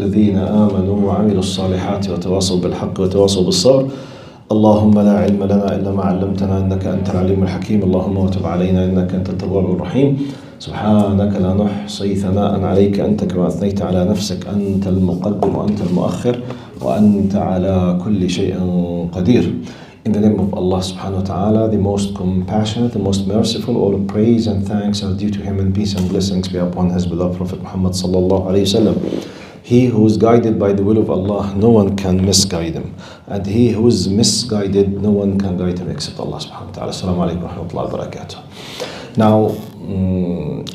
الذين آمنوا وعملوا الصالحات وتواصوا بالحق وتواصوا بالصبر اللهم لا علم لنا إلا ما علمتنا إنك أنت العليم الحكيم اللهم وتب علينا إنك أنت التواب الرحيم سبحانك لا نحصي ثناء عليك أنت كما أثنيت على نفسك أنت المقدم وأنت المؤخر وأنت على كل شيء قدير. In the name of Allah subhanahu wa ta'ala, the most compassionate, the most merciful, all praise and thanks are due to Him, and peace and blessings be upon His beloved Prophet Muhammad sallallahu alayhi wa sallam. He who is guided by the will of Allah, no one can misguide him. And he who is misguided, no one can guide him except Allah subhanahu wa ta'ala. Assalamu alaikum wa rahmatullahi wa barakatuh. Now,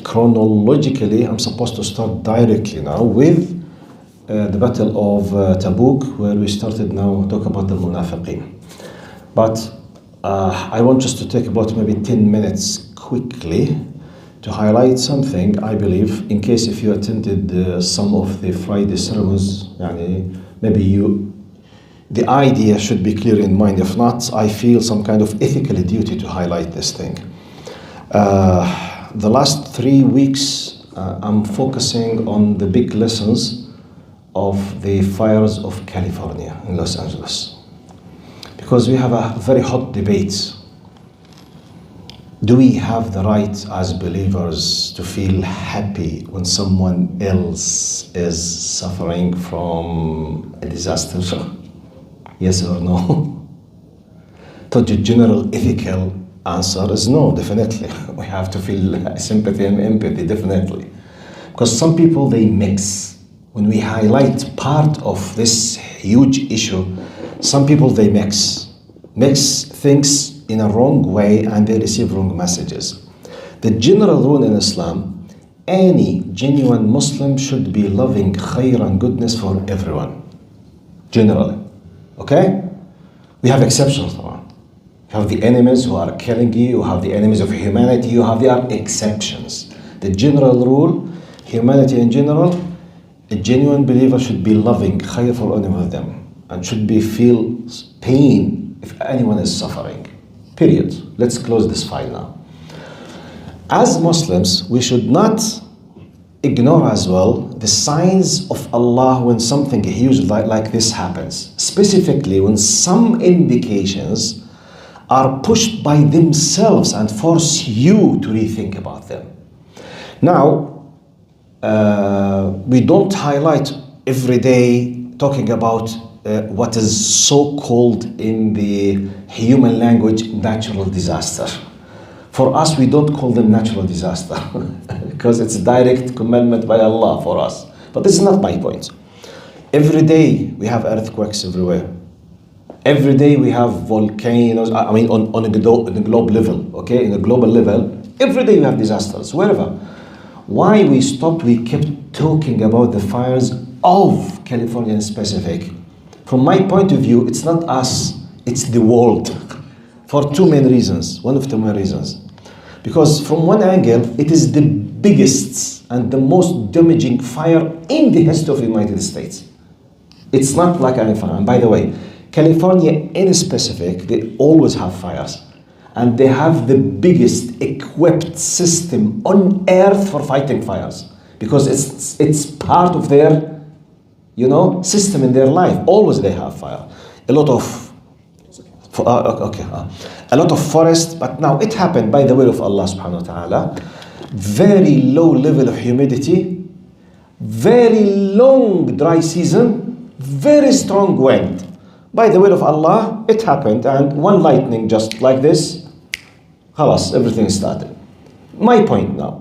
chronologically, I'm supposed to start directly now with the battle of Tabouk, where we started now to talk about the munafiqeen. But I want just to take about maybe 10 minutes quickly to highlight something. I believe, in case if you attended some of the Friday sermons, maybe the idea should be clear in mind. If not, I feel some kind of ethical duty to highlight this thing. The last 3 weeks, I'm focusing on the big lessons of the fires of California in Los Angeles. Because we have a very hot debate. Do we have the right as believers to feel happy when someone else is suffering from a disaster? Yes or no? The general ethical answer is no, definitely. We have to feel sympathy and empathy, definitely. Because some people, they mix. When we highlight part of this huge issue, some people, they mix things in a wrong way and they receive wrong messages. The general rule in Islam, any genuine Muslim should be loving khair and goodness for everyone. Generally. Okay? We have exceptions. You have the enemies who are killing you, you have the enemies of humanity, you have the exceptions. The general rule, humanity in general, a genuine believer should be loving khair for any of them and should be feel pain if anyone is suffering. Period. Let's close this file now. As Muslims, we should not ignore as well the signs of Allah when something huge like this happens. Specifically, when some indications are pushed by themselves and force you to rethink about them. Now, we don't highlight every day talking about what is so-called in the human language natural disaster. For us, we don't call them natural disaster because it's a direct commandment by Allah for us. But this is not my point. Every day we have earthquakes everywhere. Every day we have volcanoes, on a globe level, okay? In a global level, every day we have disasters, wherever. Why we kept talking about the fires of California in specific? From my point of view, it's not us, it's the world. For two main reasons, one of the main reasons. Because from one angle, it is the biggest and the most damaging fire in the history of the United States. It's not like any fire. And by the way, California in specific, they always have fires. And they have the biggest equipped system on earth for fighting fires. Because it's part of their system in their life. Always they have fire. A lot of forest, but now it happened by the will of Allah subhanahu wa ta'ala. Very low level of humidity, very long dry season, very strong wind. By the will of Allah, it happened, and one lightning just like this, khalas, everything started. My point now.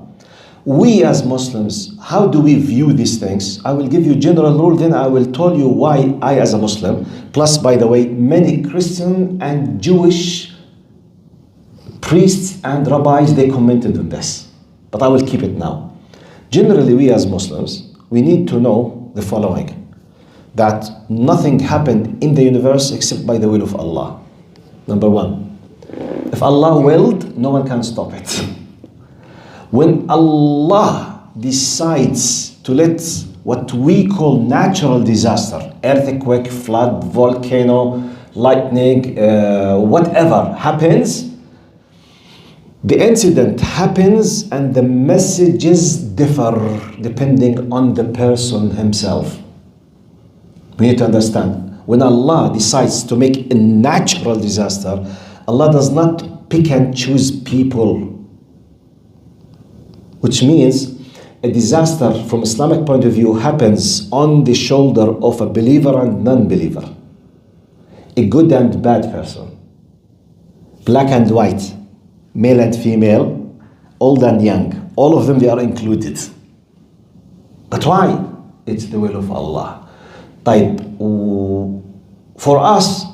We as Muslims, how do we view these things? I will give you general rule, then I will tell you why I as a Muslim, plus by the way, many Christian and Jewish priests and rabbis, they commented on this. But I will keep it now. Generally, we as Muslims, we need to know the following. That nothing happened in the universe except by the will of Allah. Number one. If Allah willed, no one can stop it. When Allah decides to let what we call natural disaster, earthquake, flood, volcano, lightning, whatever happens, the incident happens and the messages differ depending on the person himself. We need to understand, when Allah decides to make a natural disaster, Allah does not pick and choose people. Which means a disaster from Islamic point of view happens on the shoulder of a believer and non-believer. A good and bad person. Black and white. Male and female. Old and young. All of them, they are included. But why? It's the will of Allah. For us,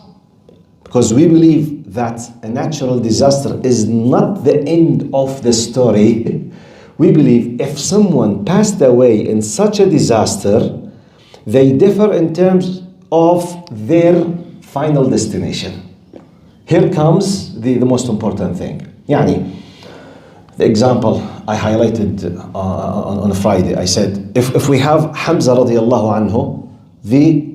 because we believe that a natural disaster is not the end of the story, we believe if someone passed away in such a disaster, they differ in terms of their final destination. Here comes the most important thing. Yani, the example I highlighted on Friday, I said, if we have Hamza radiallahu anhu, the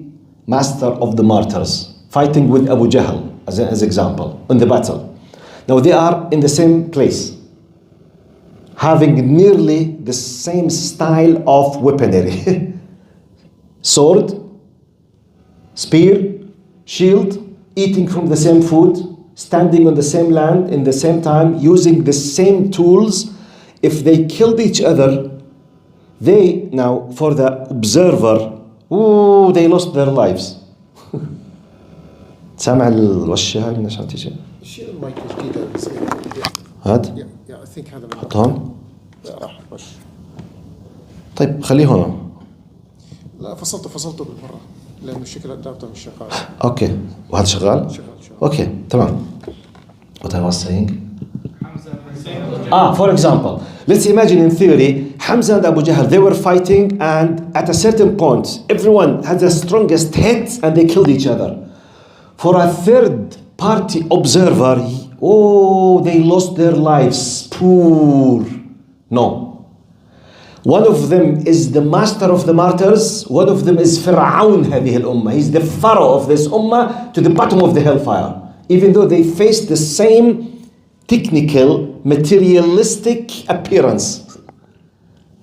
master of the martyrs, fighting with Abu Jahl, as an example, in the battle. Now they are in the same place, having nearly the same style of weaponry. Sword, spear, shield, eating from the same food, standing on the same land in the same time, using the same tools. If they killed each other, they, now for the observer, they lost their lives. سامع الوش هاي من عشان تيجي؟ شيل المايك الجديد هاد؟ يا I think هذا حط هون؟ لا راح وش طيب خليه هون. لا فصلته بالمرة لأنه الشكل الدابتر مش شغال. اوكي وهذا شغال؟ شغال. اوكي تمام. What I was saying? For example, let's imagine in theory, Hamza and Abu Jahl, they were fighting, and at a certain point, everyone had the strongest hit and they killed each other. For a third party observer, they lost their lives. Poor. No. One of them is the master of the martyrs. One of them is Fir'aun هذه الأمة. He's the pharaoh of this ummah to the bottom of the hellfire. Even though they faced the same technical, materialistic appearance.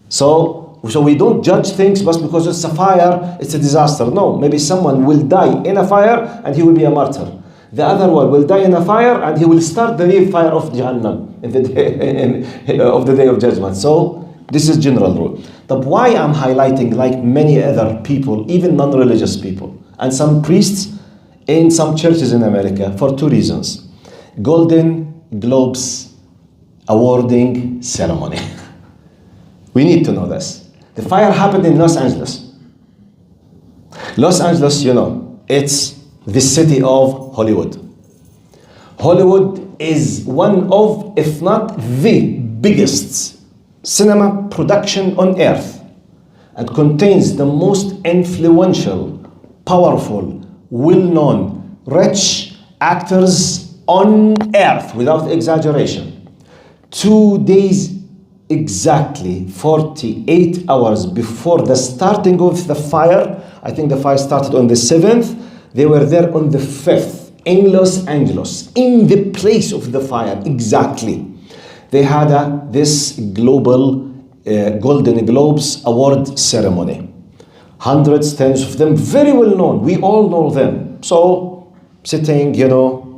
So we don't judge things just because it's a fire, it's a disaster. No, maybe someone will die in a fire and he will be a martyr. The other one will die in a fire and he will start the real fire of Jahannam in the day, of the day of judgment. So this is general rule. But why I'm highlighting, like many other people, even non-religious people, and some priests in some churches in America, for two reasons. Golden Globes awarding ceremony. We need to know this. The fire happened in Los Angeles. Los Angeles, it's the city of Hollywood. Hollywood is one of, if not the biggest cinema production on earth, and contains the most influential, powerful, well-known, rich actors on earth, without exaggeration. 2 days exactly, 48 hours before the starting of the fire, I think the fire started on the 7th, they were there on the 5th in Los Angeles, in the place of the fire, exactly. They had this global Golden Globes award ceremony. Hundreds, tens of them, very well known. We all know them. So, sitting,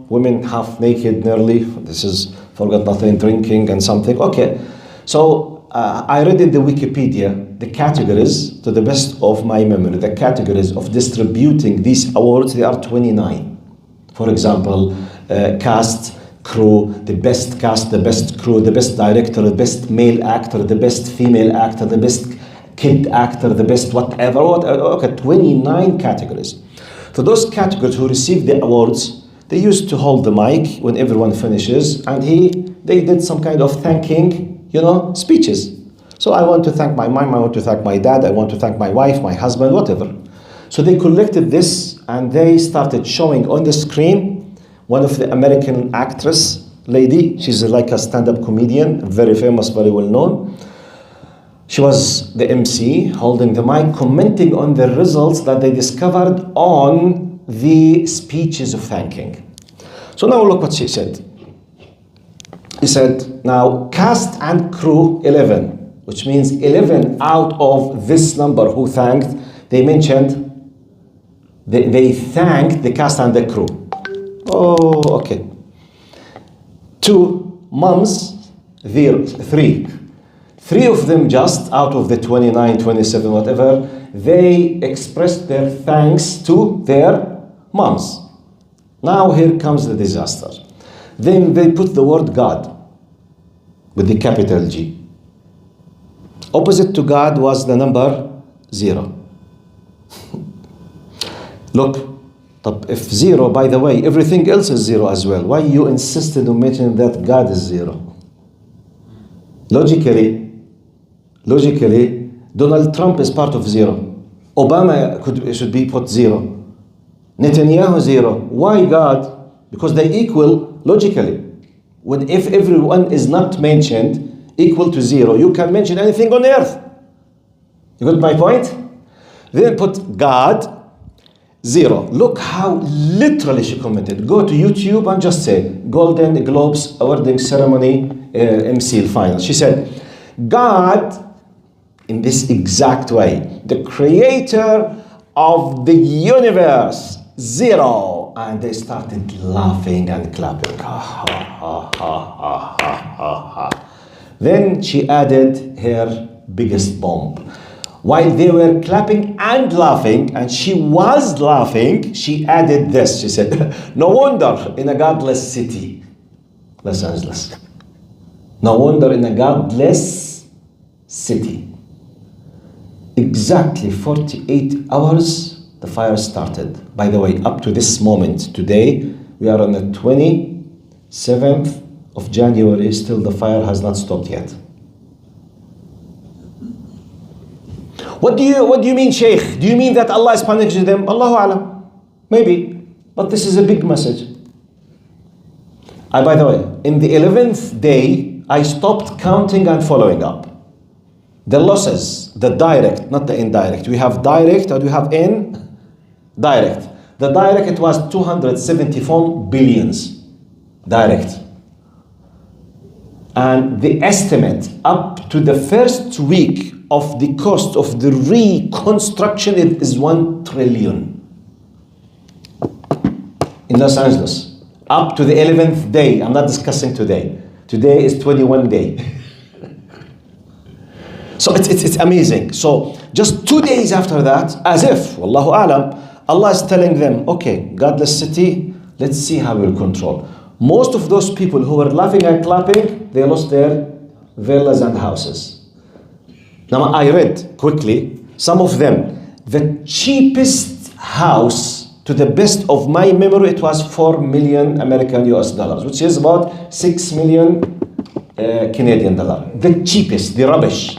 women half naked nearly. This is forgot nothing, drinking and something. Okay. So, I read in the Wikipedia the categories, to the best of my memory, the categories of distributing these awards, they are 29. For example, cast, crew, the best cast, the best crew, the best director, the best male actor, the best female actor, the best kid actor, the best whatever. Okay, 29 categories. For those categories who received the awards, they used to hold the mic when everyone finishes, and they did some kind of thanking, speeches. So I want to thank my mom, I want to thank my dad, I want to thank my wife, my husband, whatever. So they collected this and they started showing on the screen one of the American actress lady. She's like a stand-up comedian, very famous, very well known. She was the MC holding the mic, commenting on the results that they discovered on the speeches of thanking. So now look what she said. He said, now cast and crew 11, which means 11 out of this number who thanked, they mentioned They thanked the cast and the crew. Oh, okay. 2 moms, there, 3. 3 of them just out of the 29, 27, whatever, they expressed their thanks to their moms. Now here comes the disaster. Then they put the word God with the capital G. Opposite to God was the number 0. Look, if 0, by the way, everything else is 0 as well. Why you insisted on mentioning that God is 0? Logically, Donald Trump is part of 0. Obama should be put 0. Netanyahu 0. Why God? Because they equal logically. If everyone is not mentioned equal to 0, you can mention anything on earth. You got my point? Then put God 0. Look how literally she commented. Go to YouTube and just say Golden Globes awarding ceremony MC final. She said, God, in this exact way, the creator of the universe, 0. And they started laughing and clapping. Ha, ha, ha, ha, ha, ha, ha. Then she added her biggest bomb. While they were clapping and laughing, and she was laughing, she added this. She said, no wonder in a godless city, Los Angeles. No wonder in a godless city. Exactly 48 hours, the fire started. By the way, up to this moment, today, we are on the 27th of January, still the fire has not stopped yet. What do you mean, Sheikh? Do you mean that Allah is punishing them? Allahu Alam. Maybe. But this is a big message. By the way, in the 11th day, I stopped counting and following up. The losses, the direct, not the indirect. We have direct and we have indirect. The direct, it was 274 billions. Direct. And the estimate up to the first week of the cost of the reconstruction is 1 trillion in Los Angeles. Up to the 11th day. I'm not discussing today. Today is 21 day. So it's amazing. So just 2 days after that, as if, Wallahu Alam, Allah is telling them, okay, godless city, let's see how we'll control. Most of those people who were laughing and clapping, they lost their villas and houses. Now I read quickly, some of them, the cheapest house, to the best of my memory, it was 4 million American US dollars, which is about 6 million Canadian dollar. The cheapest, the rubbish.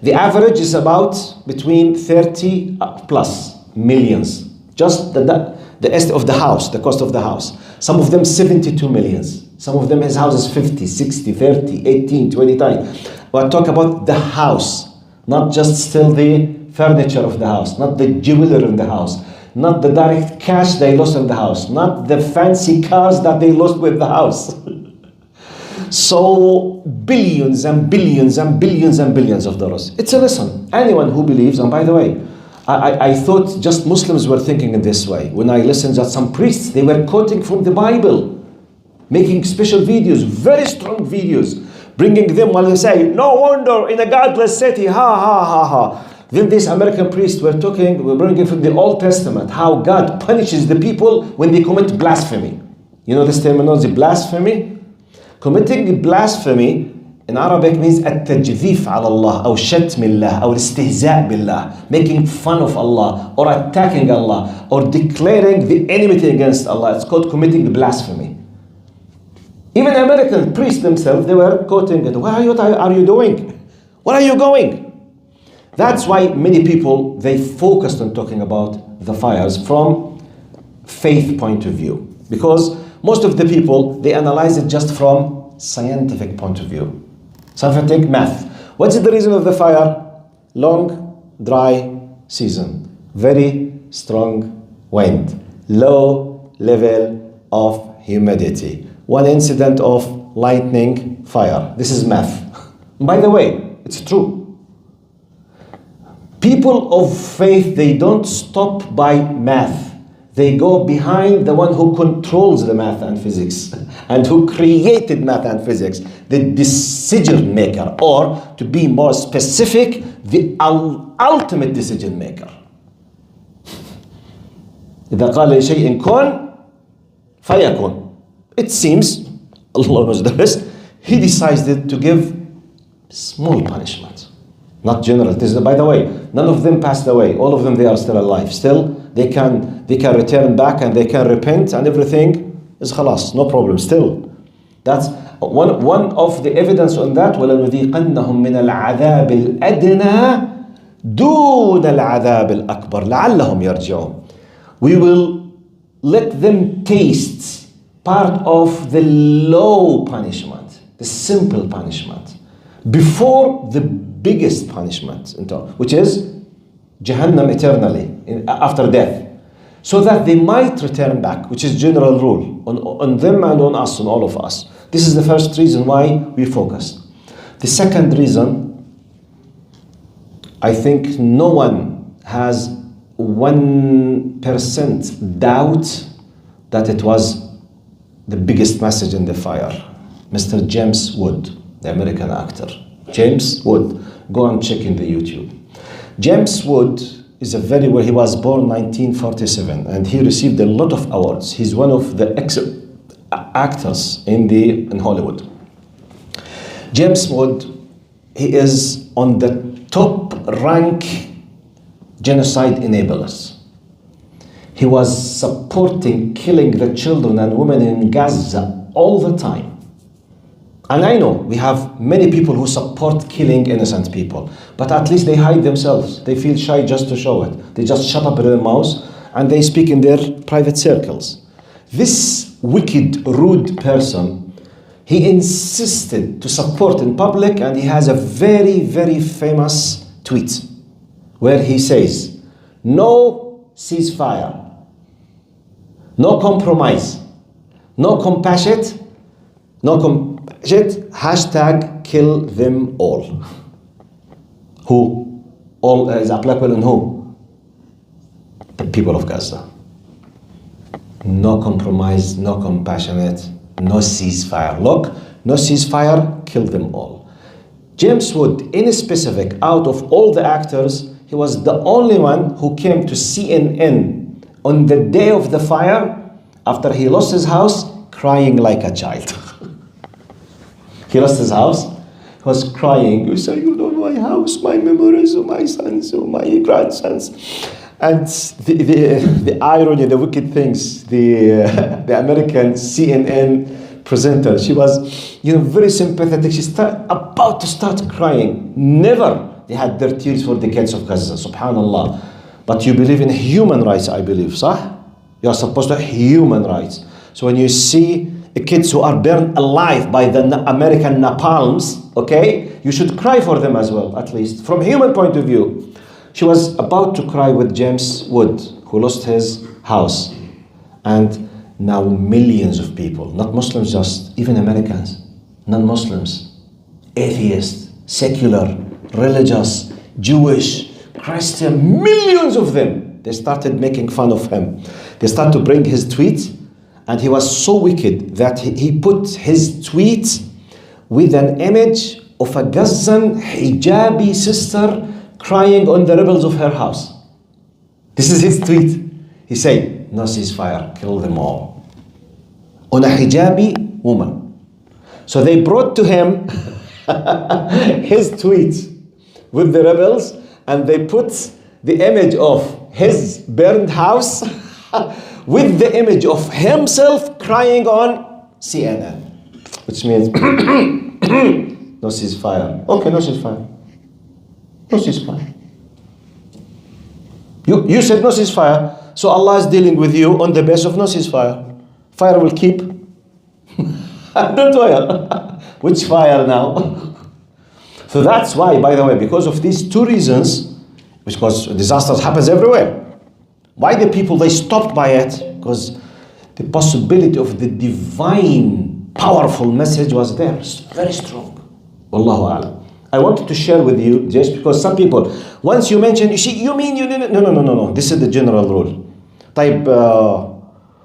The average is about between 30 plus millions. Just the estimate of the house, the cost of the house. Some of them 72 millions. Some of them his house is 50, 60, 30, 18, 29. But talk about the house, not just still the furniture of the house, not the jewelry in the house, not the direct cash they lost in the house, not the fancy cars that they lost with the house. So billions and billions and billions and billions of dollars. It's a lesson. Anyone who believes, and by the way, I thought just Muslims were thinking in this way. When I listened to some priests, they were quoting from the Bible, making special videos, very strong videos, bringing them while they say, no wonder in a godless city, ha ha ha ha. Then these American priests were bringing from the Old Testament, how God punishes the people when they commit blasphemy. You know this terminology, blasphemy? Committing blasphemy in Arabic means التجذيف على الله أو شتم الله أو الاستهزاء بالله, making fun of Allah or attacking Allah or declaring the enmity against Allah. It's called committing blasphemy. Even American priests themselves, they were quoting it. What are you doing? Where are you going? That's why many people, they focused on talking about the fires from faith point of view. Because most of the people, they analyze it just from scientific point of view. Scientific math. What's the reason of the fire? Long, dry season. Very strong wind. Low level of humidity. One incident of lightning fire. This is math. By the way, it's true. People of faith, they don't stop by math. They go behind the one who controls the math and physics and who created math and physics, the decision maker, or to be more specific, the ultimate decision maker. إذا قال لشيء كن فيكون. It seems, Allah knows the best, He decided to give small punishment. Not general. This is, by the way, none of them passed away. All of them, they are still alive. Still, they can return back and they can repent and everything is khalas, no problem. Still, that's one of the evidence on that. وَلَنُذِيقَنَّهُم مِّنَ الْعَذَابِ الْأَدْنَى دُونَ الْعَذَابِ الْأَكْبَرِ لَعَلَّهُمْ يَرْجِعُونَ. We will let them taste part of the low punishment, the simple punishment, before the biggest punishment, which is Jahannam eternally after death, so that they might return back, which is general rule on them and on us, on all of us. This is the first reason why we focus. The second reason, I think no one has 1% doubt that it was the biggest message in the fire. Mr. James Wood, the American actor. James Wood. Go and check in the YouTube. James Wood is he was born 1947 and he received a lot of awards. He's one of the actors in Hollywood. James Wood, he is on the top rank genocide enablers. He was supporting killing the children and women in Gaza all the time. And I know we have many people who support killing innocent people, but at least they hide themselves. They feel shy just to show it. They just shut up their mouths and they speak in their private circles. This wicked, rude person, he insisted to support in public, and he has a very, very famous tweet where he says, no ceasefire, no compromise, no compassion, hashtag kill them all. Who? All is applicable in who? The people of Gaza. No compromise, no compassionate, no ceasefire. Look, no ceasefire, kill them all. James Wood, in specific, out of all the actors, he was the only one who came to CNN on the day of the fire after he lost his house, crying like a child. He lost his house, he was crying. He said, you know, my house, my memories of my sons, of my grandsons. And the irony, the wicked things, the American CNN presenter, she was, very sympathetic. She about to start crying. Never they had their tears for the kids of Gaza, subhanallah. But you believe in human rights, I believe, sah? You are supposed to have human rights. So when you see kids who are burned alive by the American napalms, okay, you should cry for them as well, at least from human point of view. She was about to cry with James Wood, who lost his house. And now millions of people, not Muslims just, even Americans, non-Muslims, atheists, secular, religious, Jewish, Christian, millions of them, they started making fun of him. They started to bring his tweets. And he was so wicked that he put his tweet with an image of a Gazan hijabi sister crying on the rebels of her house. This is his tweet. He said, no ceasefire, kill them all. On a hijabi woman. So they brought to him his tweet with the rebels, and they put the image of his burned house with the image of himself crying on CNN, which means no ceasefire. Okay, no ceasefire. No ceasefire. You said no ceasefire, so Allah is dealing with you on the basis of no ceasefire. Fire will keep. Don't worry. Which fire now? So that's why, by the way, because of these two reasons, because disasters happens everywhere. Why the people, they stopped by it? Because the possibility of the divine, powerful message was there, very strong. Wallahu a'lam. I wanted to share with you just because some people, once you mention, you mean you didn't. No. This is the general rule. طيب,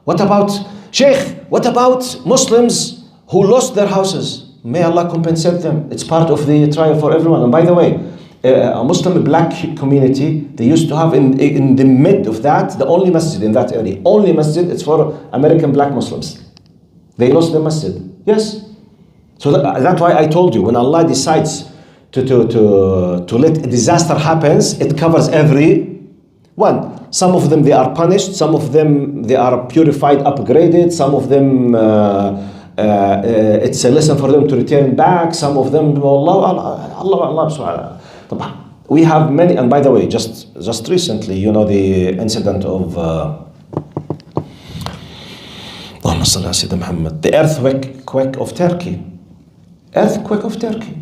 what about Sheikh? What about Muslims who lost their houses? May Allah compensate them. It's part of the trial for everyone. And by the way, a Muslim black community, they used to have in the mid of that, the only masjid in that area. Only masjid, it's for American black Muslims. They lost the masjid. Yes. So that's why I told you, when Allah decides to let a disaster happens, it covers every one. Some of them, they are punished. Some of them, they are purified, upgraded. Some of them, it's a lesson for them to return back. Some of them, Allah. We have many, and by the way, just recently, you know, the incident of the earthquake of Turkey. Earthquake of Turkey.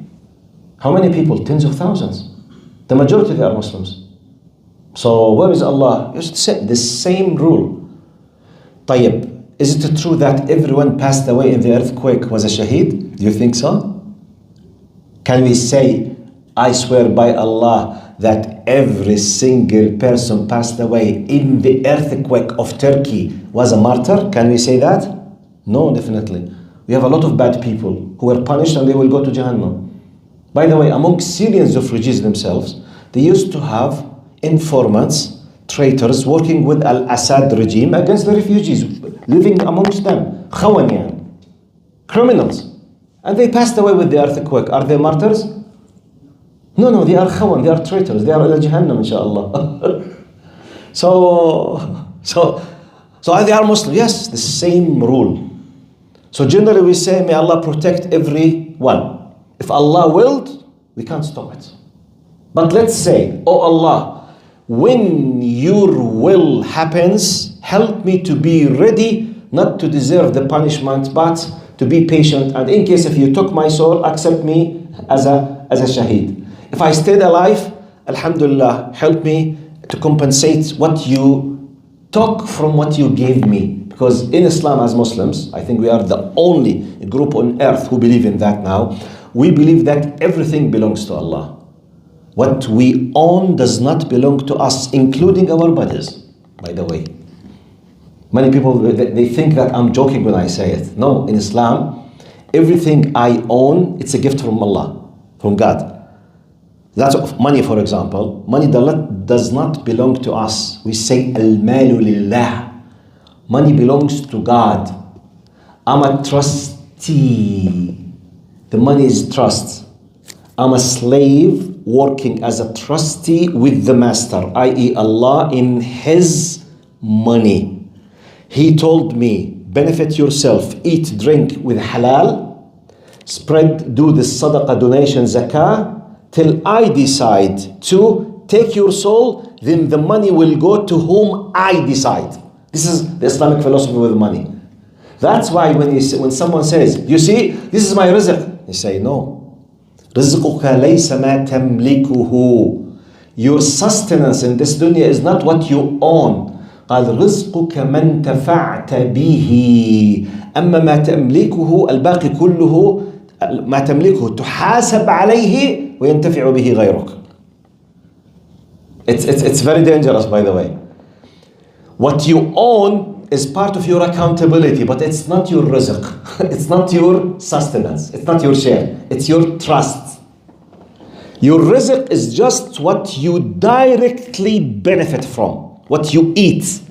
How many people? Tens of thousands. The majority, they are Muslims. So where is Allah? It's the same rule. طيب, is it true that everyone passed away in the earthquake was a shaheed? Do you think so? Can we say, I swear by Allah, that every single person passed away in the earthquake of Turkey was a martyr? Can we say that? No, definitely. We have a lot of bad people who were punished and they will go to Jahannam. By the way, among Syrians refugees themselves, they used to have informants, traitors, working with Al-Assad regime against the refugees, living amongst them. Khawaniyan, criminals. And they passed away with the earthquake. Are they martyrs? No, they are khawan, they are traitors, they are al-Jahannam, inshallah. So they are Muslim. Yes, the same rule. So generally we say, may Allah protect everyone. If Allah willed, we can't stop it. But let's say, oh Allah, when your will happens, help me to be ready, not to deserve the punishment, but to be patient. And in case if you took my soul, accept me as a shaheed. If I stayed alive, alhamdulillah, help me to compensate what you took from what you gave me. Because in Islam as Muslims, I think we are the only group on earth who believe in that now. We believe that everything belongs to Allah. What we own does not belong to us, including our bodies, by the way. Many people, they think that I'm joking when I say it. No, in Islam, everything I own, it's a gift from Allah, from God. That's money, for example. Money does not belong to us. We say, al-malu lillah. Money belongs to God. I'm a trustee. The money is trust. I'm a slave working as a trustee with the master, i.e. Allah, in His money. He told me, benefit yourself, eat, drink with halal, spread, do the sadaqah, donation, zakah, till I decide to take your soul, then the money will go to whom I decide. This is the Islamic philosophy with money. That's why when someone says, you see, this is my rizq, you say, no. رزقك ليس ما تملكه. Your sustenance in this dunya is not what you own. قال رزقك من تفعت به. أما ما تملكه الباقي كله ما تملكه تحاسب عليه وينتفع به غيرك. It's very dangerous, by the way. What you own is part of your accountability, but it's not your rizq. It's not your sustenance. It's not your share. It's your trust. Your rizq is just what you directly benefit from. What you eat,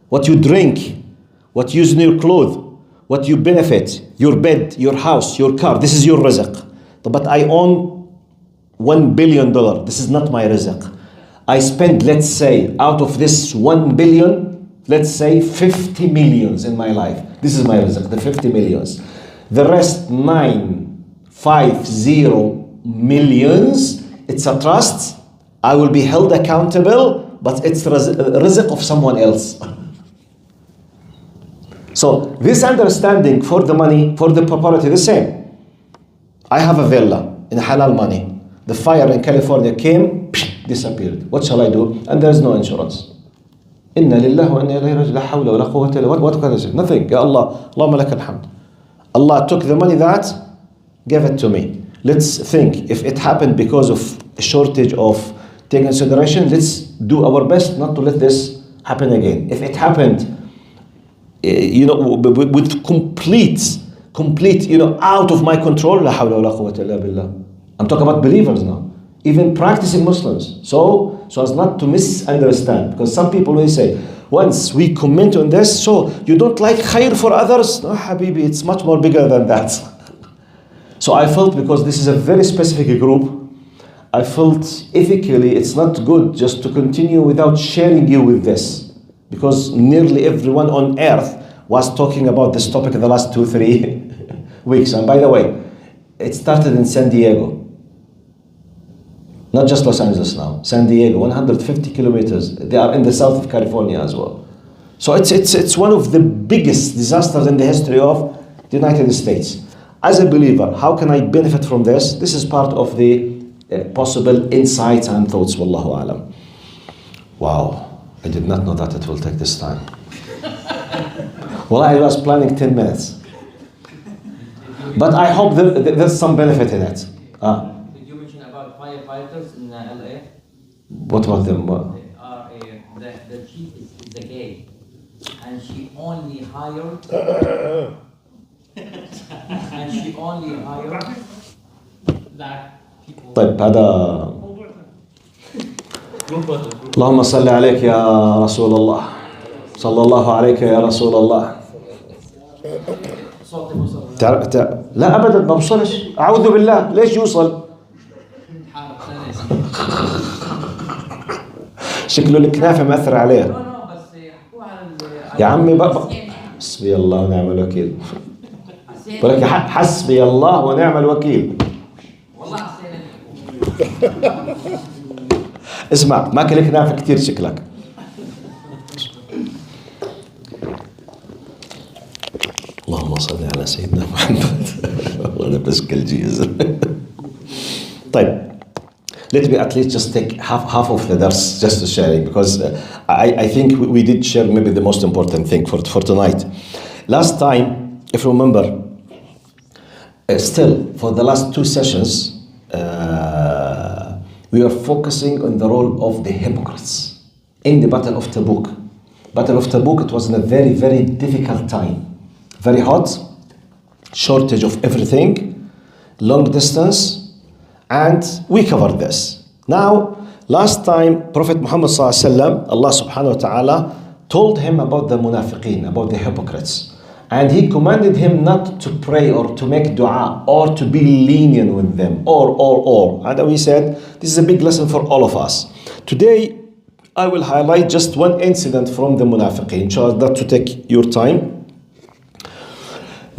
what you drink, what you use in your clothes, what you benefit, your bed, your house, your car. This is your rizq. But I own $1 billion. This is not my rizq. I spend, let's say, out of this 1 billion, let's say 50 millions in my life. This is my rizq, the 50 millions. The rest 950 millions, it's a trust. I will be held accountable, but it's rizq of someone else. So this understanding for the money, for the property, the same. I have a villa in halal money. The fire in California came, disappeared. What shall I do? And there's no insurance. Inna lillahi wa inna ilayhi raji'un. La hawla wa la quwwata illa billah. What can I say? Nothing. Ya Allah, Allahumma lak alhamd. Allah took the money that, gave it to me. let's think, if it happened because of a shortage of taking consideration, let's do our best not to let this happen again. If it happened, with complete, out of my control, la hawla wa la quwwata illa billah. I'm talking about believers now, even practicing Muslims. So as not to misunderstand, because some people will say, once we comment on this, so you don't like khair for others? No, Habibi, it's much more bigger than that. So I felt, because this is a very specific group, I felt ethically it's not good just to continue without sharing you with this, because nearly everyone on earth was talking about this topic in the last 2-3 weeks. And by the way, it started in San Diego. Not just Los Angeles now, San Diego, 150 kilometers. They are in the south of California as well. So it's one of the biggest disasters in the history of the United States. As a believer, how can I benefit from this? This is part of the possible insights and thoughts, wallahu alam. Wow, I did not know that it will take this time. Well, I was planning 10 minutes. But I hope there's some benefit in it. Did you mention about firefighters in LA? What about them? They are the chief is a gay, and she only hired black people. طيب هذا اللهم صل عليك يا رسول الله صلى الله عليك يا رسول الله. لا ابدا ما بوصلش، اعوذ بالله، ليش يوصل؟ شكله الكنافه مأثر عليه. يا عمي بقى حسبي الله ونعم الوكيل. ولك حسبي الله ونعم الوكيل. اسمع، ماكل كنافه كثير شكلك. اللهم صل على سيدنا محمد. والله بس كالجيز. طيب, let me at least just take half of the dars just to sharing, because I think we did share maybe the most important thing for tonight. Last time, if you remember, still for the last 2 sessions, we are focusing on the role of the hypocrites in the Battle of Tabouk. Battle of Tabouk, it was in a very, very difficult time. Very hot, shortage of everything, long distance, and we covered this. Now, last time, Prophet Muhammad ﷺ, Allah subhanahu wa ta'ala, told him about the munafiqeen, about the hypocrites. And he commanded him not to pray or to make dua or to be lenient with them or. And we said, this is a big lesson for all of us. Today, I will highlight just one incident from the munafiqeen, so not to take your time.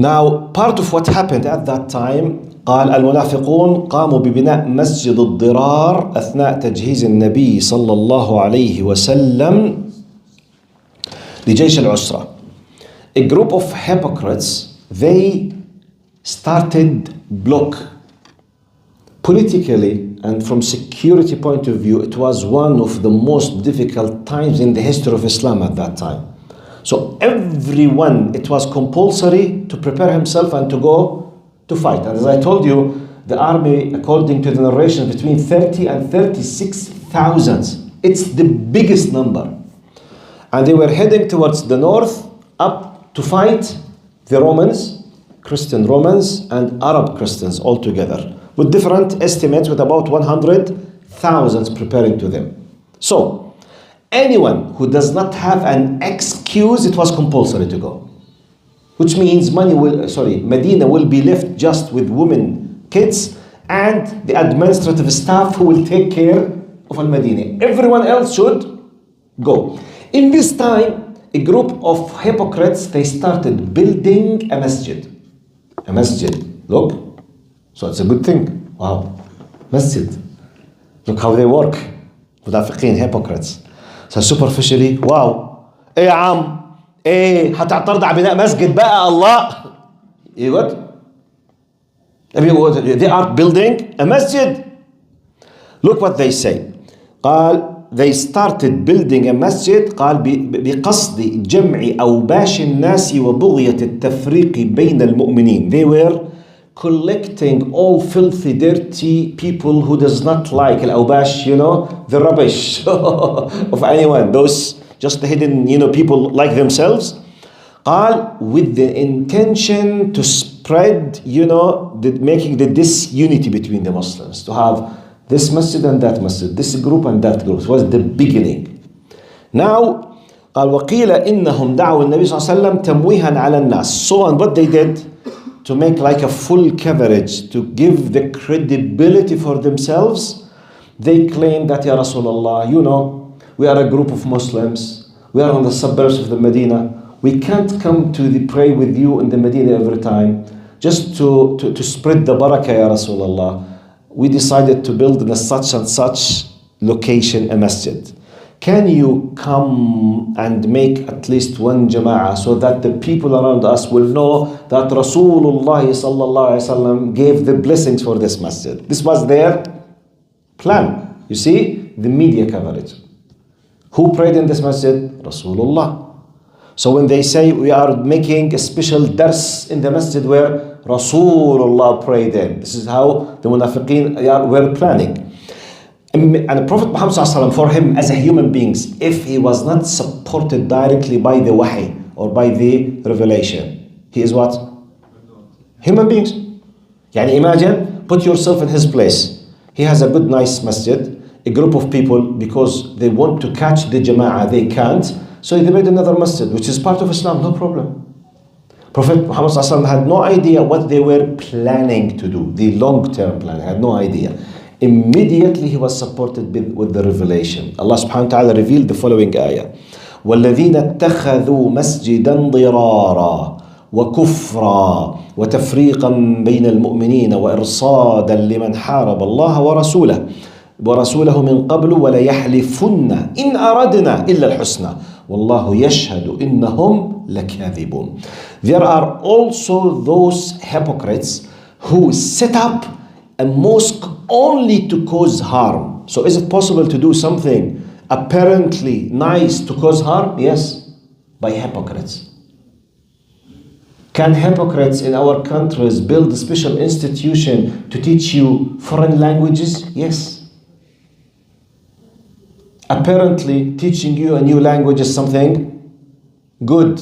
Now, part of what happened at that time, قال المنافقون قاموا ببناء مسجد الضرار أثناء تجهيز النبي صلى الله عليه وسلم لجيش العسرة. A group of hypocrites, they started block. Politically and from security point of view, it was one of the most difficult times in the history of Islam at that time. So everyone, it was compulsory to prepare himself and to go to fight. And as I told you, the army, according to the narration, between 30 and 36,000. It's the biggest number. And they were heading towards the north, up to fight the Romans, Christian Romans, and Arab Christians all together, with different estimates, with about 100,000 preparing to them. So, anyone who does not have an excuse, it was compulsory to go. Which means Medina will be left just with women, kids, and the administrative staff who will take care of Al-Medina. Everyone else should go. In this time, a group of hypocrites, they started building a masjid. A masjid. Look. So it's a good thing. Wow. Masjid. Look how they work. Munafiqeen, hypocrites. So superficially, wow. ايه يا عم؟ ايه هتعترض على بناء مسجد بقى الله؟ You got? They are building a masjid. Look what they say. قال they started building a masjid قال بقصد جمع أوباش الناس وبغية التفريق بين المؤمنين. They were collecting all filthy, dirty people who does not like al-awbash, the rubbish of anyone, those just hidden, people like themselves. قال, with the intention to spread, making the disunity between the Muslims, to have this masjid and that masjid, this group and that group. It was the beginning. Now, قال وقيل إنهم دعوا النبي صلى الله عليه وسلم تمويها على الناس. So on what they did to make like a full coverage, to give the credibility for themselves, they claimed that, Ya Rasulullah, we are a group of Muslims, we are on the suburbs of the Medina, we can't come to pray with you in the Medina every time, just to spread the barakah, Ya Rasulullah. We decided to build in a such and such location a masjid. Can you come and make at least one jama'ah so that the people around us will know that Rasulullah sallallahu alaihi wasallam gave the blessings for this masjid? This was their plan. You see, the media coverage. Who prayed in this masjid? Rasulullah. So when they say we are making a special dars in the masjid where Rasulullah prayed in, this is how the munafiqeen were planning. And Prophet Muhammad ﷺ, for him as a human being, if he was not supported directly by the wahi or by the revelation, he is what? Human beings. Yani imagine, put yourself in his place. He has a good nice masjid, a group of people, because they want to catch the jama'ah, they can't, so they made another masjid, which is part of Islam, no problem. Prophet Muhammad ﷺ had no idea what they were planning to do, the long-term plan, had no idea. Immediately he was supported with the revelation. Allah subhanahu wa ta'ala revealed the following ayah. وَالَّذِينَ اتَّخَذُوا مَسْجِدًا ضِرَارًا وَكُفْرًا وَتَفْرِيقًا بَيْنَ الْمُؤْمِنِينَ وَإِرْصَادًا لِمَنْ حَارَبَ اللَّهَ ورسوله من قبل وَلَيَحْلِفُنَّ إِنْ أَرَدْنَا إِلَّا الْحُسْنَى وَاللَّهُ يَشْهَدُ إِنَّهُمْ لَكَاذِبُونَ. There are also those hypocrites who set up a mosque only to cause harm. So is it possible to do something apparently nice to cause harm? Yes, by hypocrites. Can hypocrites in our countries build a special institution to teach you foreign languages? Yes. Apparently teaching you a new language is something good.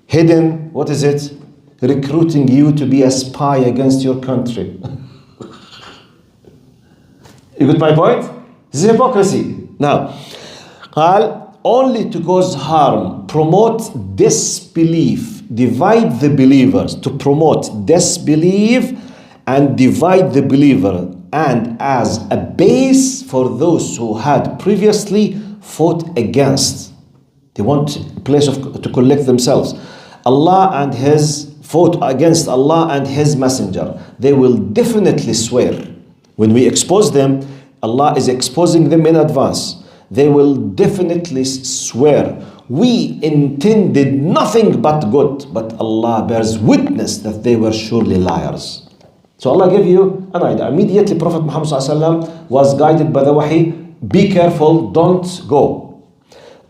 Hidden, what is it? Recruiting you to be a spy against your country. You get my point? This is hypocrisy. Now, only to cause harm, promote disbelief, divide the believers, to promote disbelief and divide the believer, and as a base for those who had previously fought against. They want a place to collect themselves. Allah and His fought against Allah and His Messenger. They will definitely swear. When we expose them, Allah is exposing them in advance. They will definitely swear, we intended nothing but good, but Allah bears witness that they were surely liars. So Allah gave you an idea. Immediately Prophet Muhammad ﷺ was guided by the wahi, be careful, don't go.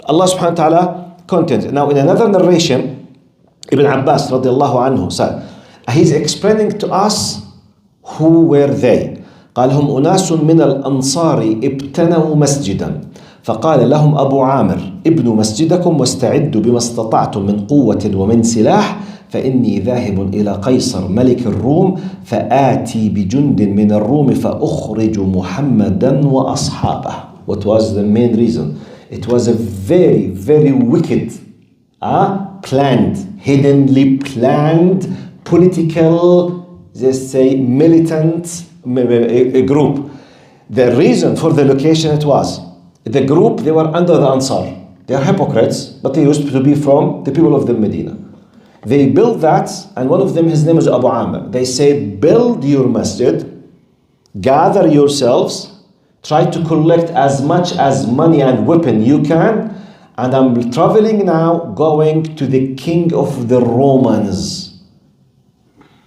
Allah subhanahu wa ta'ala continues. Now in another narration, Ibn Abbas radiallahu anhu said, he's explaining to us who were they. قال هم أناس من الأنصار ابتنوا مسجدا فقال لهم أبو عامر ابنوا مسجدكم واستعدوا بما استطعتم من قوة ومن سلاح فإني ذاهب إلى قيصر ملك الروم فآتي بجند من الروم فأخرج محمدا وأصحابه. What was the main reason? It was a very, very wicked, planned, hiddenly planned, political, let's say militant a group. The reason for the location, it was the group, they were under the Ansar. They are hypocrites, but they used to be from the people of the Medina. They built that, and one of them, his name is Abu Amr. They said, build your masjid, gather yourselves, try to collect as much as money and weapon you can, and I'm traveling now, going to the king of the Romans.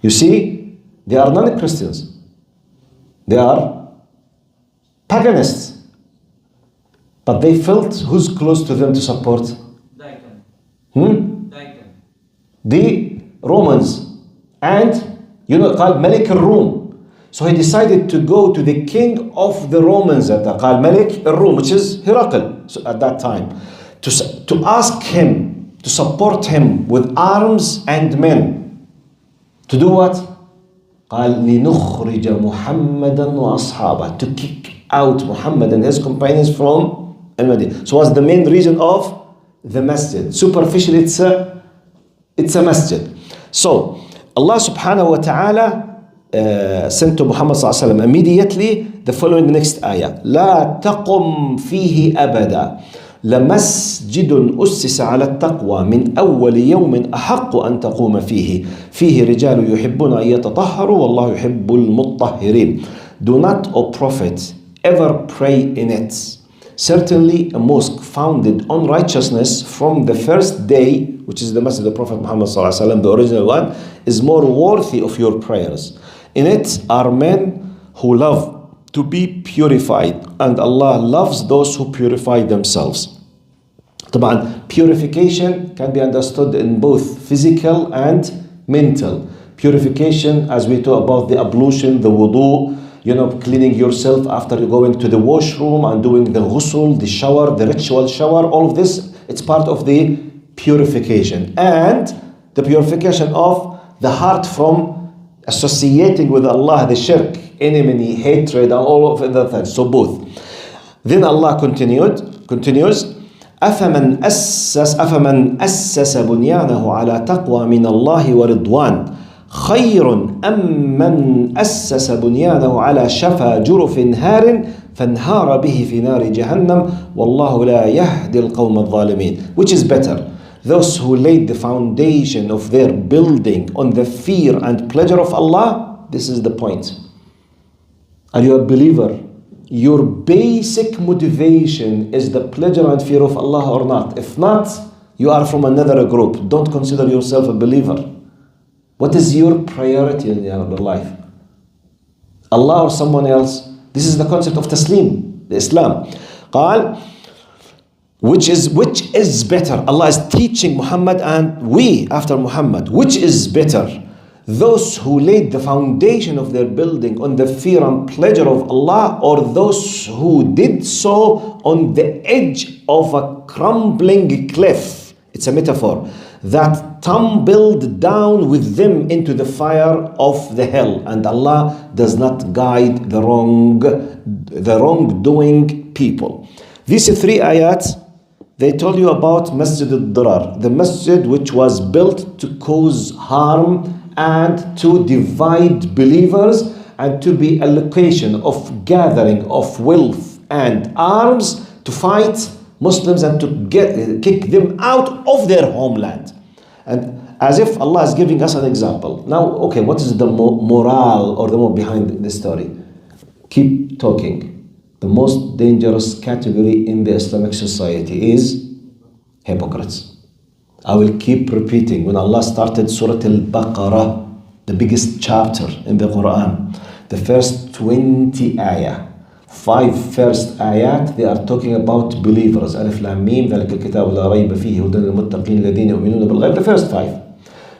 You see, they are non-Christians. They are paganists. But they felt who's close to them to support? The Romans. And قال ملك الروم. So he decided to go to the king of the Romans قال ملك الروم, which is Herakl at that time, to ask him to support him with arms and men. To do what? قال لنخرج محمدا وأصحابه, to kick out Muhammad and his companions from Al-Madinah. So what's the main reason of the masjid? Superficially, it's a masjid. So Allah subhanahu wa ta'ala sent to Muhammad sallallahu alayhi wa sallam immediately the following next ayah. لا تقم فيه أبدا لمسجد أسس على التقوى من أول يوم أحق أن تقوم فيه رجال يحبون أن يتطهروا والله يحب المطهرين. Do not, O Prophet, ever pray in it. Certainly a mosque founded on righteousness from the first day, which is the message of the Prophet Muhammad sallallahu alaihi wasallam, the original one, is more worthy of your prayers. In it are men who love to be purified, and Allah loves those who purify themselves. طبعا purification can be understood in both physical and mental. Purification, as we talk about the ablution, the wudu, cleaning yourself after going to the washroom and doing the ghusl, the shower, the ritual shower, all of this, it's part of the purification. And the purification of the heart from associating with Allah, the shirk, enmity, hatred, and all of the things. So both. Then Allah continues, أفمن أسس بنيانه على تقوى من الله ورضوان خير أم من أسس بنيانه على شفا جرف هار فانهار به في نار جهنم والله لا يهدي القوم الظالمين. Which is better? Those who laid the foundation of their building on the fear and pleasure of Allah? This is the point. Are you a believer? Your basic motivation is the pleasure and fear of Allah or not? If not, you are from another group. Don't consider yourself a believer. What is your priority in your life? Allah or someone else? This is the concept of taslim, the Islam. قال, which is better? Allah is teaching Muhammad and we after Muhammad. Which is better? Those who laid the foundation of their building on the fear and pleasure of Allah, or those who did so on the edge of a crumbling cliff? It's a metaphor that tumbled down with them into the fire of the hell, and Allah does not guide the wrongdoing people. These three ayats, they told you about Masjid al-Dirar, the masjid which was built to cause harm and to divide believers and to be a location of gathering of wealth and arms to fight Muslims and to kick them out of their homeland. And as if Allah is giving us an example. Now, okay, what is the morale or the more behind this story? Keep talking. The most dangerous category in the Islamic society is hypocrites. I will keep repeating. When Allah started Surah Al-Baqarah, the biggest chapter in the Quran, the first 20 ayah, 5 first ayat, they are talking about believers. Alif Lam Mim, ذلك الكتاب لا ريب فيه هدى للمتقين الذين يؤمنون بالغيب. The first 5.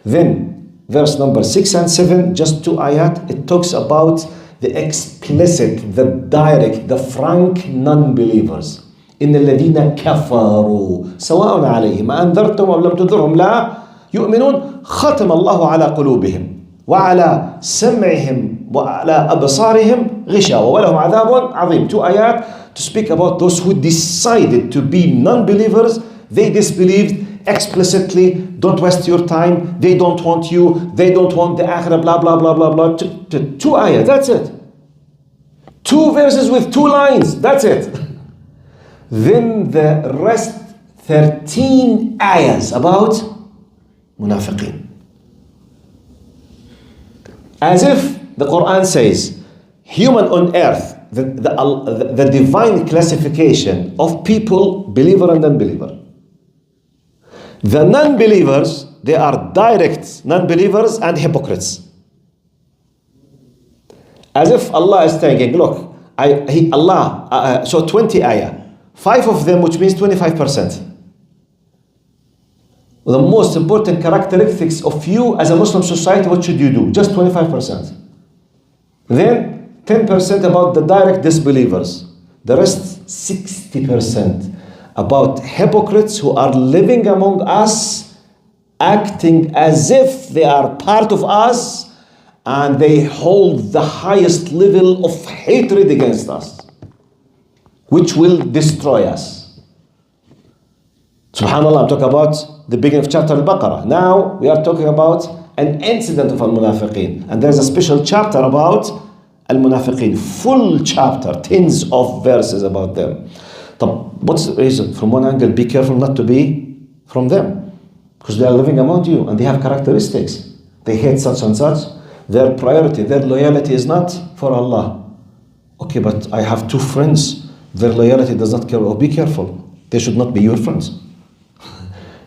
Then, verse number 6 and 7, just 2 ayat, it talks about the explicit, the direct, the frank non-believers. إن الذين كفروا سواء عليهم أنذرتهم أم لم تنذرهم لا يؤمنون ختم الله على قلوبهم وعلى سمعهم وعلى أبصارهم غشاوة ولهم عذاب عظيم. 2 ayat to speak about those who decided to be non-believers. They disbelieved explicitly. Don't waste your time. They don't want you. They don't want the akhirah, blah blah blah blah blah. 2 ayat, that's it. 2 verses with 2 lines, that's it. Then the rest 13 ayahs about munafiqeen. As if the Quran says, human on earth, the divine classification of people, believer and unbeliever. The non-believers, they are direct non-believers and hypocrites. As if Allah is saying, look, so 20 ayah. 5 of them, which means 25%. The most important characteristics of you as a Muslim society, what should you do? Just 25%. Then 10% about the direct disbelievers. The rest 60% about hypocrites who are living among us, acting as if they are part of us, and they hold the highest level of hatred against us, which will destroy us. SubhanAllah, I'm talking about the beginning of chapter Al-Baqarah. Now we are talking about an incident of Al-Munafiqeen. And there's a special chapter about Al-Munafiqeen. Full chapter, tens of verses about them. What's the reason? From one angle, be careful not to be from them. Because they are living among you and they have characteristics. They hate such and such. Their priority, their loyalty is not for Allah. Okay, but I have two friends. Their loyalty does not care. Oh, be careful. They should not be your friends.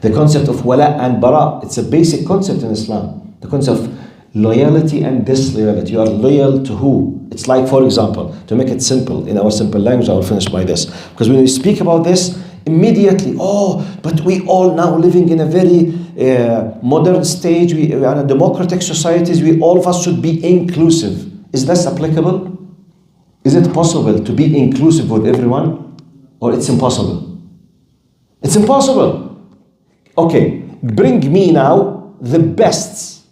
The concept of wala and bara, it's a basic concept in Islam. The concept of loyalty and disloyalty. You are loyal to who? It's like, for example, to make it simple, in our simple language, I will finish by this. Because when we speak about this, immediately, but we all now living in a very modern stage, we are in a democratic societies, all of us should be inclusive. Is this applicable? Is it possible to be inclusive with everyone? Or it's impossible? It's impossible. Okay, bring me now the best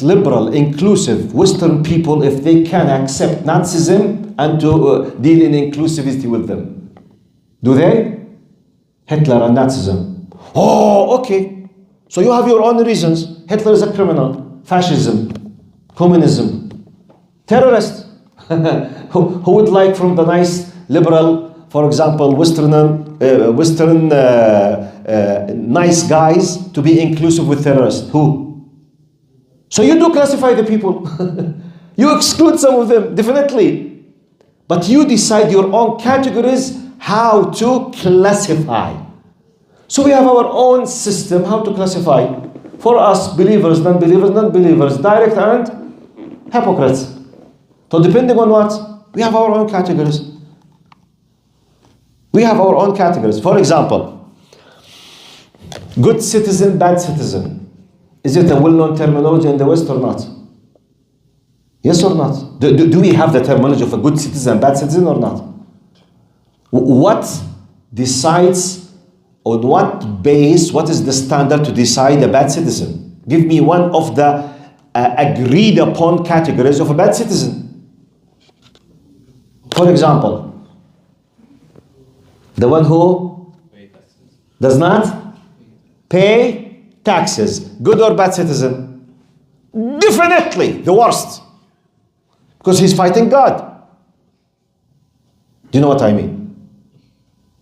liberal, inclusive Western people if they can accept Nazism and to deal in inclusivity with them. Do they? Hitler and Nazism. Oh, okay. So you have your own reasons. Hitler is a criminal. Fascism, communism, terrorist. Who would like from the nice liberal, for example, Western nice guys to be inclusive with terrorists? Who? So you do classify the people. You exclude some of them, definitely. But you decide your own categories how to classify. So we have our own system how to classify. For us, believers, non-believers, direct and hypocrites. So depending on what, we have our own categories. We have our own categories. For example, good citizen, bad citizen. Is it a well-known terminology in the West or not? Yes or not? Do we have the terminology of a good citizen, bad citizen or not? What decides, on what base, what is the standard to decide a bad citizen? Give me one of the agreed upon categories of a bad citizen. For example, the one who does not pay taxes. Good or bad citizen? Definitely the worst. Because he's fighting God. Do you know what I mean?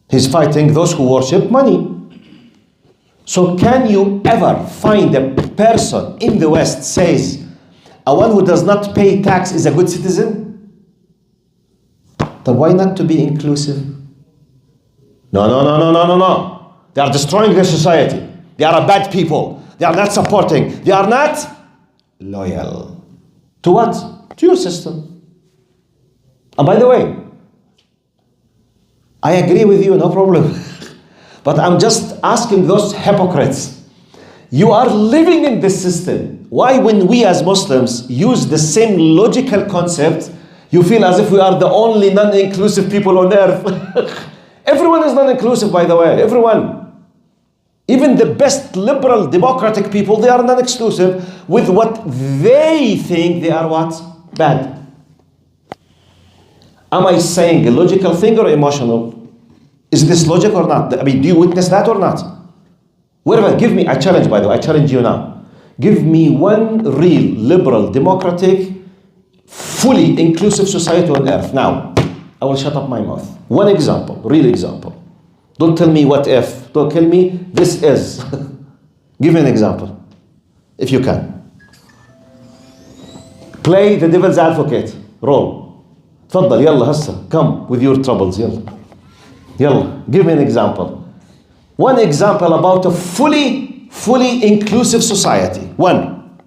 He's fighting those who worship money. So can you ever find a person in the West says a one who does not pay tax is a good citizen? Then why not to be inclusive? No. They are destroying their society. They are bad people. They are not supporting. They are not loyal. To what? To your system. And by the way, I agree with you, no problem. But I'm just asking those hypocrites. You are living in this system. Why when we as Muslims use the same logical concept, you feel as if we are the only non-inclusive people on earth? Everyone is non-inclusive, by the way. Everyone. Even the best liberal democratic people, they are non-exclusive with what they think they are what? Bad. Am I saying a logical thing or emotional? Is this logic or not? I mean, do you witness that or not? Whatever, give me a challenge, by the way. I challenge you now. Give me one real liberal, democratic, fully inclusive society on earth. Now, I will shut up my mouth. One example, real example. Don't tell me what if. Don't tell me this is. Give me an example, if you can. Play the devil's advocate. Roll. تفضل يلا هسه. Come with your troubles. يلا. Give me an example. One example about a fully inclusive society. One.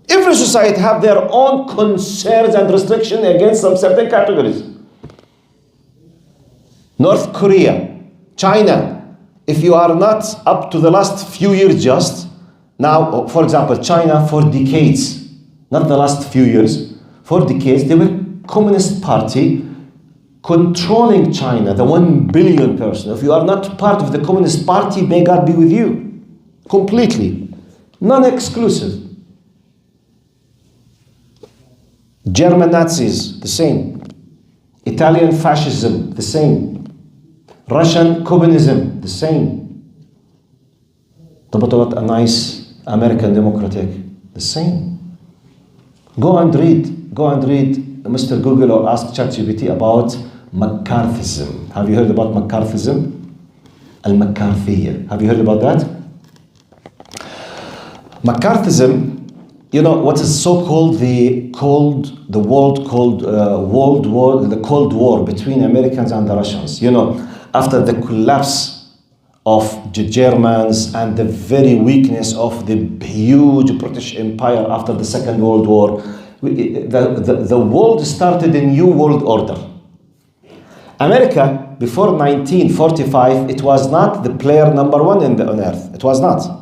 Every society have their own concerns and restrictions against some certain categories. North Korea, China, if you are not up to the last few years just, now, for example, China for decades, not the last few years, for decades, they were Communist Party controlling China, the 1 billion person. If you are not part of the Communist Party, may God be with you. Completely. Non-exclusive. German Nazis, the same. Italian fascism, the same. Russian communism, the same. But what a nice American democratic, the same. Go and read Mr. Google or ask ChatGPT about McCarthyism. Have you heard about McCarthyism? Al-McCarthiyya. Have you heard about that? McCarthyism, you know what is so-called the Cold War between Americans and the Russians. You know, after the collapse of the Germans and the very weakness of the huge British Empire after the Second World War, the world started a new world order. America, before 1945, it was not the player number one on earth. It was not.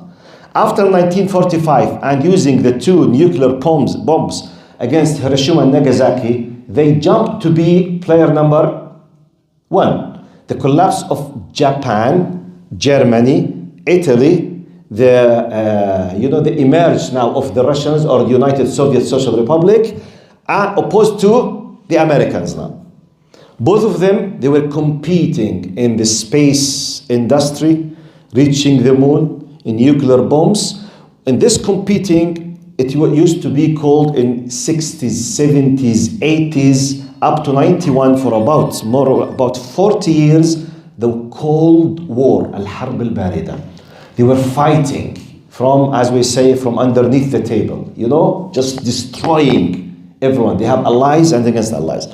After 1945, and using the 2 nuclear bombs against Hiroshima and Nagasaki, they jumped to be player number 1. The collapse of Japan, Germany, Italy, the emerge now of the Russians or the United Soviet Social Republic, are opposed to the Americans now. Both of them, they were competing in the space industry, reaching the moon, in nuclear bombs. In this competing, it used to be called in 60s, 70s, 80s, up to 91 for about 40 years, the Cold War, Al-Harb al-Barida. They were fighting from, as we say, from underneath the table, just destroying everyone. They have allies and against allies.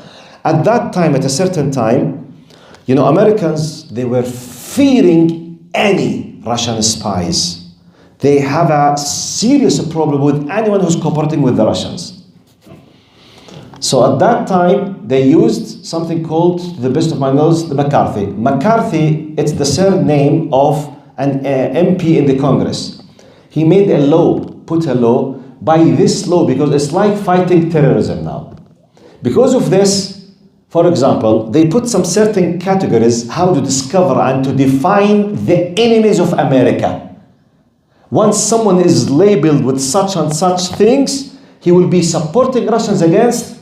At that time, at a certain time, Americans, they were fearing any Russian spies. They have a serious problem with anyone who's cooperating with the Russians. So at that time, they used something called, to the best of my knowledge, the McCarthy. McCarthy, it's the surname of an MP in the Congress. He made a law, put a law, by this law, because it's like fighting terrorism now. Because of this, for example, they put some certain categories how to discover and to define the enemies of America. Once someone is labeled with such and such things, he will be supporting Russians against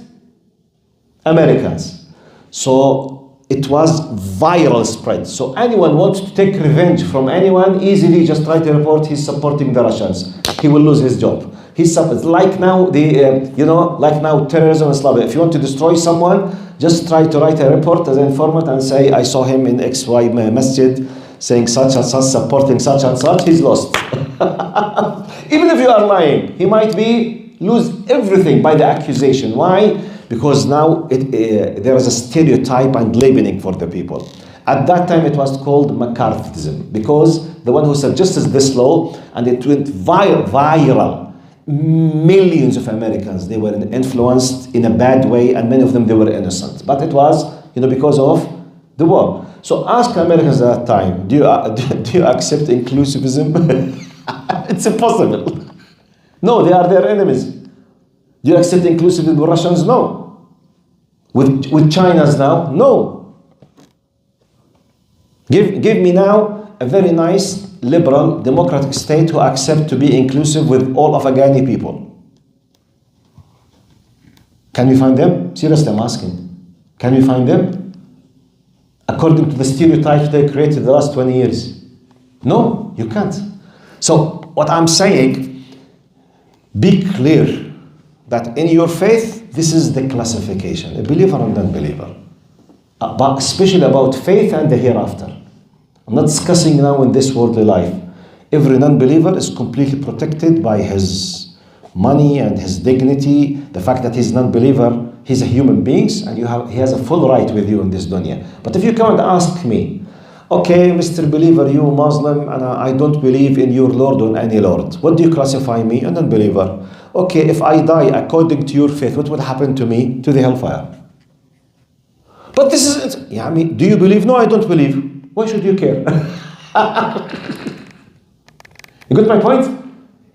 Americans. So it was viral spread. So anyone wants to take revenge from anyone, easily just try to report he's supporting the Russians. He will lose his job. He's like now like now terrorism and Islam. If you want to destroy someone, just try to write a report as an informant and say, I saw him in XY masjid saying such and such, supporting such and such, he's lost. Even if you are lying, he might lose everything by the accusation. Why? Because now there is a stereotype and labeling for the people. At that time it was called McCarthyism, because the one who suggested this law, and it went viral. Millions of Americans, they were influenced in a bad way, and many of them, they were innocent. But it was, because of the war. So ask Americans at that time, do you accept inclusivism? It's impossible. No, they are their enemies. Do you accept inclusivism with Russians? No. With China's now? No. Give me now a very nice liberal democratic state who accept to be inclusive with all of Afghani people. Can we find them? Seriously, I'm asking. Can we find them? According to the stereotypes they created the last 20 years. No, you can't. So what I'm saying, be clear that in your faith, this is the classification, a believer and non-believer. But especially about faith and the hereafter. I'm not discussing now in this worldly life. Every non-believer is completely protected by his money and his dignity. The fact that he's a non-believer, he's a human being, and he has a full right with you in this dunya. But if you come and ask me, okay, Mr. Believer, you Muslim, and I don't believe in your Lord or any Lord. What do you classify me? A non-believer. Okay, if I die according to your faith, what would happen to me? To the hellfire. But this is, do you believe? No, I don't believe. Why should you care? You got my point?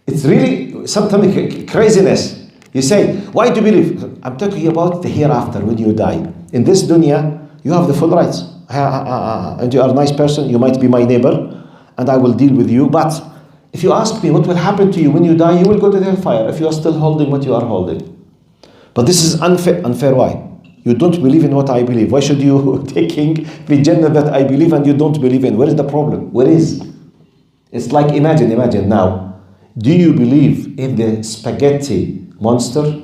It's really something craziness. You say, why do you believe? I'm talking about the hereafter when you die. In this dunya, you have the full rights. And you are a nice person, you might be my neighbor, and I will deal with you. But if you ask me what will happen to you when you die, you will go to the hellfire if you are still holding what you are holding. But this is unfair. Unfair why? You don't believe in what I believe. Why should you taking the Jannah that I believe and you don't believe in? Where is the problem? Where is? It's like imagine now. Do you believe in the spaghetti monster?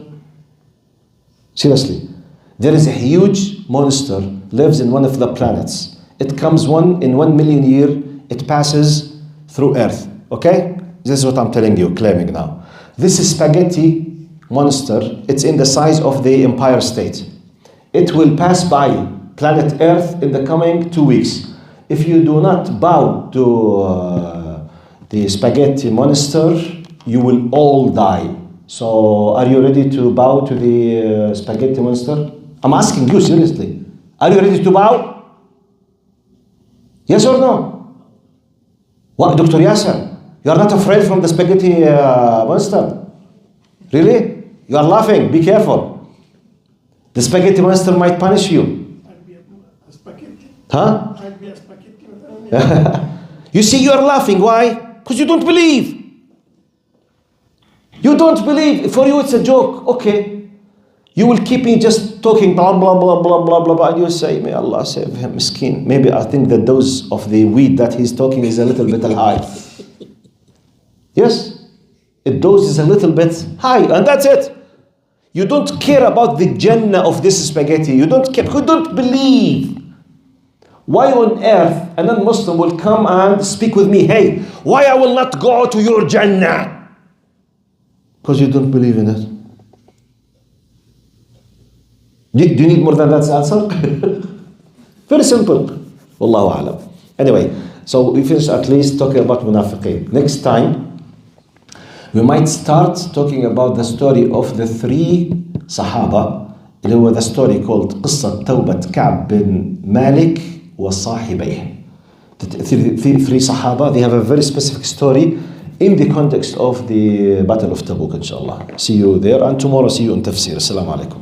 Seriously. There is a huge monster lives in one of the planets. It comes in 1 million years, it passes through Earth. Okay? This is what I'm telling you, claiming now. This spaghetti monster, it's in the size of the Empire State. It will pass by planet Earth in the coming 2 weeks. If you do not bow to the spaghetti monster, you will all die. So, are you ready to bow to the spaghetti monster? I'm asking you seriously. Are you ready to bow? Yes or no? What, Dr. Yasser? You are not afraid from the spaghetti monster? Really? You are laughing. Be careful. The spaghetti monster might punish you. I'll be a spaghetti. Huh? I'll be a spaghetti. You see, you are laughing. Why? Because you don't believe. You don't believe. For you, it's a joke. Okay. You will keep me just talking blah, blah, blah, blah, blah, blah, blah. And you say, may Allah save him, miskin. Maybe I think the dose of the weed that he's talking is a little bit high. Yes? The dose is a little bit high. And that's it. You don't care about the Jannah of this spaghetti. You don't care. You don't believe. Why on earth a non-Muslim will come and speak with me, hey, why I will not go to your Jannah? Because you don't believe in it. Do you need more than that answer? Very simple. Wallahu a'lam. Anyway, so we finished at least talking about munafiqeen. Next time, we might start talking about the story of the 3 Sahaba. It was the story called قصة توبة كعب بن مالك وصاحبيه. The 3 Sahaba, they have a very specific story in the context of the Battle of Tabouk, inshallah. See you there, and tomorrow see you in Tafsir. Assalamu alaikum.